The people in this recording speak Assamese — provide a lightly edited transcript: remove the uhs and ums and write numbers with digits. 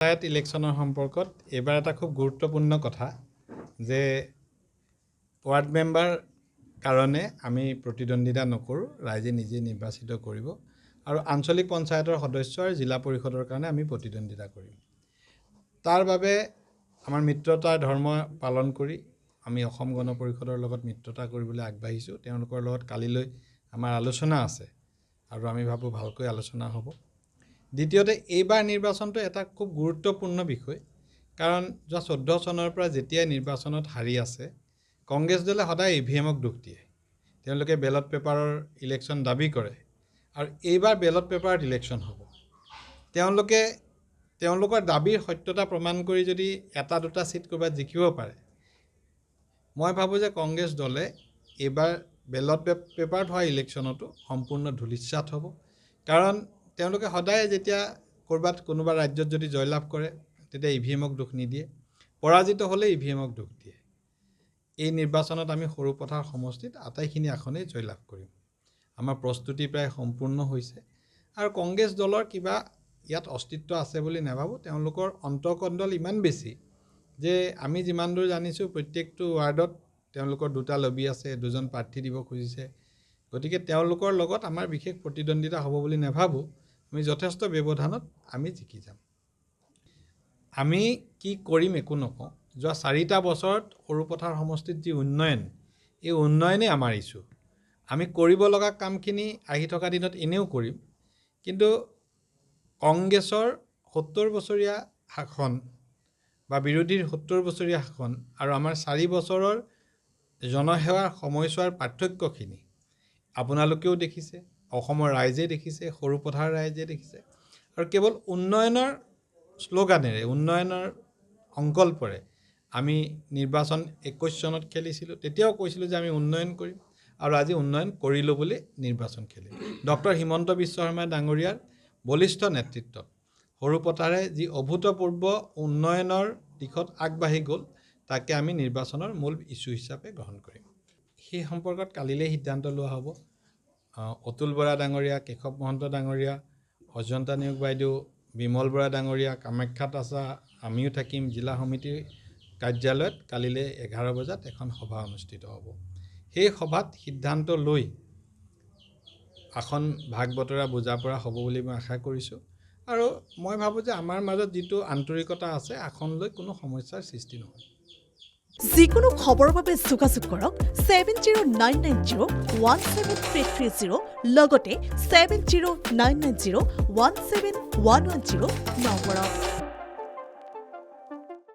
পঞ্চায়ত ইলেকশ্যনৰ সম্পৰ্কত এবাৰ এটা খুব গুৰুত্বপূৰ্ণ কথা যে ৱাৰ্ড মেম্বাৰ কাৰণে আমি প্ৰতিদ্বন্দ্বিতা নকৰোঁ, ৰাইজে নিজে নিৰ্বাচিত কৰিব আৰু আঞ্চলিক পঞ্চায়তৰ সদস্য আৰু জিলা পৰিষদৰ কাৰণে আমি প্ৰতিদ্বন্দ্বিতা কৰিম। তাৰ বাবে আমাৰ মিত্ৰতাৰ ধৰ্ম পালন কৰি আমি অসম গণ পৰিষদৰ লগত মিত্ৰতা কৰিবলৈ আগবাঢ়িছোঁ। তেওঁলোকৰ লগত কালিলৈ আমাৰ আলোচনা আছে আৰু আমি ভাবোঁ ভালকৈ আলোচনা হ'ব। দ্বিতীয়তে এইবাৰ নিৰ্বাচনটো এটা খুব গুৰুত্বপূৰ্ণ বিষয়, কাৰণ যোৱা 14 চনৰ পৰা যেতিয়া নিৰ্বাচনত হাৰি আছে, কংগ্ৰেছ দলে সদায় EVMক দোষ দিয়ে। তেওঁলোকে বেলট পেপাৰৰ ইলেকশ্যন দাবী কৰে আৰু এইবাৰ বেলট পেপাৰত ইলেকশ্যন হ'ব। তেওঁলোকৰ দাবীৰ সত্যতা প্ৰমাণ কৰি যদি এটা দুটা চিট ক'ৰবাত জিকিব পাৰে, মই ভাবোঁ যে কংগ্ৰেছ দলে এইবাৰ বেলট পেপাৰত হোৱা ইলেকশ্যনতো সম্পূৰ্ণ ধূলিসাৎ হ'ব। কাৰণ তেওঁলোকে সদায় যেতিয়া ক'ৰবাত কোনোবা ৰাজ্যত যদি জয়লাভ কৰে তেতিয়া EVMক দোষ নিদিয়ে, পৰাজিত হ'লে EVMক দোষ দিয়ে। এই নিৰ্বাচনত আমি সৰুপথাৰ সমষ্টিত আটাইখিনি আসনেই জয়লাভ কৰিম। আমাৰ প্ৰস্তুতি প্ৰায় সম্পূৰ্ণ হৈছে আৰু কংগ্ৰেছ দলৰ কিবা ইয়াত অস্তিত্ব আছে বুলি নাভাবোঁ। তেওঁলোকৰ অন্তৰ্কণ্ডল ইমান বেছি যে আমি যিমান দূৰ জানিছোঁ প্ৰত্যেকটো ৱাৰ্ডত তেওঁলোকৰ দুটা লবি আছে, দুজন প্ৰাৰ্থী দিব খুজিছে। গতিকে তেওঁলোকৰ লগত আমাৰ বিশেষ প্ৰতিদ্বন্দ্বিতা হ'ব বুলি নাভাবোঁ। আমি যথেষ্ট ব্যৱধানত আমি জিকি যাম। আমি কি কৰিম একো নকওঁ। যোৱা 4টা বছৰত সৰুপথাৰ সমষ্টিত যি উন্নয়ন, এই উন্নয়নেই আমাৰ ইছ্যু। আমি কৰিব লগা কামখিনি আহি থকা দিনত এনেও কৰিম, কিন্তু কংগ্ৰেছৰ 70 বছৰীয়া শাসন বা বিৰোধীৰ 70 বছৰীয়া শাসন আৰু আমাৰ 4 বছৰৰ জনসেৱাৰ সময়ছোৱাৰ পাৰ্থক্যখিনি আপোনালোকেও দেখিছে, অসমৰ ৰাইজে দেখিছে, সৰুপথাৰ ৰাইজে দেখিছে। আৰু কেৱল উন্নয়নৰ শ্লোগানেৰে, উন্নয়নৰ সংকল্পৰে আমি নিৰ্বাচন 21 চনত খেলিছিলোঁ। তেতিয়াও কৈছিলোঁ যে আমি উন্নয়ন কৰিম আৰু আজি উন্নয়ন কৰিলোঁ বুলি নিৰ্বাচন খেলিম। ডক্টৰ হিমন্ত বিশ্ব শৰ্মা ডাঙৰীয়াৰ বলিষ্ঠ নেতৃত্বত সৰুপথাৰে যি অভূতপূৰ্ব উন্নয়নৰ দিশত আগবাঢ়ি গ'ল, তাকে আমি নিৰ্বাচনৰ মূল ইছ্যু হিচাপে গ্ৰহণ কৰিম। সেই সম্পৰ্কত কালিলৈ সিদ্ধান্ত লোৱা হ'ব। অতুল বৰা ডাঙৰীয়া, কেশৱ মহন্ত ডাঙৰীয়া, অজন্তা নিয়োগ বাইদেউ, বিমল বৰা ডাঙৰীয়া, কামাখ্যাত আছা, আমিও থাকিম, জিলা সমিতিৰ কাৰ্যালয়ত কালিলৈ 11 বজাত এখন সভা অনুষ্ঠিত হ'ব। সেই সভাত সিদ্ধান্ত লৈ আসন ভাগ বতৰা বুজা পৰা হ'ব বুলি মই আশা কৰিছোঁ আৰু মই ভাবোঁ যে আমাৰ মাজত যিটো আন্তৰিকতা আছে, আসন লৈ কোনো সমস্যাৰ সৃষ্টি নহয়। যিকোনো খবৰৰ বাবে যোগাযোগ কৰক 7099017330 লগতে 7099017110 নম্বৰত।